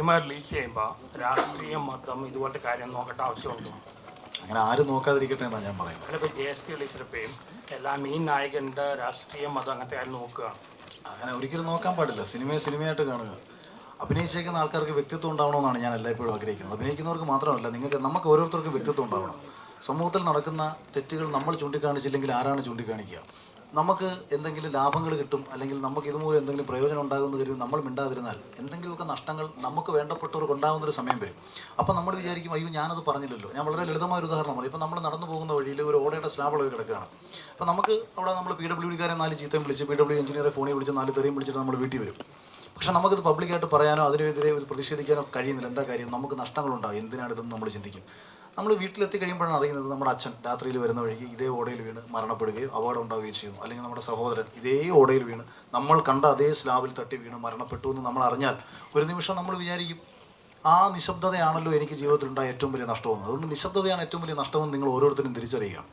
Cinema release ചെയ്യുമ്പോൾ രാഷ്ട്രീയം മതം ഇതുപോലത്തെ കാര്യം നോക്കേണ്ട ആവശ്യമുണ്ടോ? അങ്ങനെ ആരും നോക്കാതിരിക്കട്ടെ എന്നാണ് ഞാൻ പറയുന്നത്. അതിലിപ്പോൾ JST റിലീസിലപ്പോഴും എല്ലാ മെയിൻ നായകൻ്റെ രാഷ്ട്രീയം മതം അങ്ങനത്തെ കാര്യം നോക്കുകയാണ്. അങ്ങനെ ഒരിക്കലും നോക്കാൻ പാടില്ല. സിനിമയെ സിനിമയായിട്ട് കാണുക. അഭിനയിച്ചേക്കുന്ന ആൾക്കാർക്ക് വ്യക്തിത്വം ഉണ്ടാവണമെന്നാണ് ഞാൻ എല്ലായ്പ്പോഴും ആഗ്രഹിക്കുന്നത്. അഭിനയിക്കുന്നവർക്ക് മാത്രമല്ല, നമുക്ക് ഓരോരുത്തർക്കും വ്യക്തിത്വം ഉണ്ടാവണം. സമൂഹത്തിൽ നടക്കുന്ന തെറ്റുകൾ നമ്മൾ ചൂണ്ടിക്കാണിച്ചില്ലെങ്കിൽ ആരാണ് ചൂണ്ടിക്കാണിക്കുക? നമുക്ക് എന്തെങ്കിലും ലാഭങ്ങൾ കിട്ടും, അല്ലെങ്കിൽ നമുക്ക് ഇതുമൂലം എന്തെങ്കിലും പ്രയോജനം ഉണ്ടാകുമെന്ന് കരുതി നമ്മൾ മിണ്ടാതിരുന്നാൽ എന്തെങ്കിലുമൊക്കെ നഷ്ടങ്ങൾ നമുക്ക് വേണ്ടപ്പെട്ടവർക്ക് ഉണ്ടാകുന്നൊരു സമയം വരും. അപ്പോൾ നമ്മൾ വിചാരിക്കും, അയ്യോ ഞാനത് പറഞ്ഞില്ലല്ലോ. ഞാൻ വളരെ ലളിതമായ ഒരു ഉദാഹരണം പറയും. ഇപ്പോൾ നമ്മൾ നടന്നു പോകുന്ന വഴിയിൽ ഒരു ഓടയുടെ സ്ലാബുകളൊക്കെ കിടക്കുകയാണ്. അപ്പോൾ നമുക്ക് അവിടെ നമ്മൾ PWDക്കാരെ 4 ചീത്തയും വിളിച്ച്, PW എഞ്ചിനീയറെ ഫോണിൽ വിളിച്ച് 4 തെറിയും വിളിച്ചിട്ട് നമ്മൾ വീട്ടിൽ വരും. പക്ഷെ നമുക്കിത് പബ്ലിക്കായിട്ട് പറയാനോ അതിനെതിരെ ഒരു പ്രതിഷേധിക്കാനോ കഴിയുന്നില്ല. എന്താ കാര്യം? നമുക്ക് നഷ്ടങ്ങളുണ്ടാകും. എന്തിനാണ് ഇതെന്ന് നമ്മൾ ചിന്തിക്കും. നമ്മൾ വീട്ടിലെത്തി കഴിയുമ്പോഴാണ് അറിയുന്നത് നമ്മുടെ അച്ഛൻ രാത്രിയിൽ വരുന്ന വഴിക്ക് ഇതേ ഓടയിൽ വീണ് മരണപ്പെടുകയോ അപകടം ഉണ്ടാവുകയോ ചെയ്യുന്നു. അല്ലെങ്കിൽ നമ്മുടെ സഹോദരൻ ഇതേ ഓടയിൽ വീണ് നമ്മൾ കണ്ട അതേ സ്ലാബിൽ തട്ടി വീണ് മരണപ്പെട്ടു എന്ന് നമ്മൾ അറിഞ്ഞാൽ ഒരു നിമിഷം നമ്മൾ വിചാരിക്കും, ആ നിശബ്ദതയാണല്ലോ എനിക്ക് ജീവിതത്തിൽ ഉണ്ടായ ഏറ്റവും വലിയ നഷ്ടമെന്ന്. അതുകൊണ്ട് നിശബ്ദതയാണ് ഏറ്റവും വലിയ നഷ്ടമെന്ന് നിങ്ങൾ ഓരോരുത്തരും തിരിച്ചറിയുക.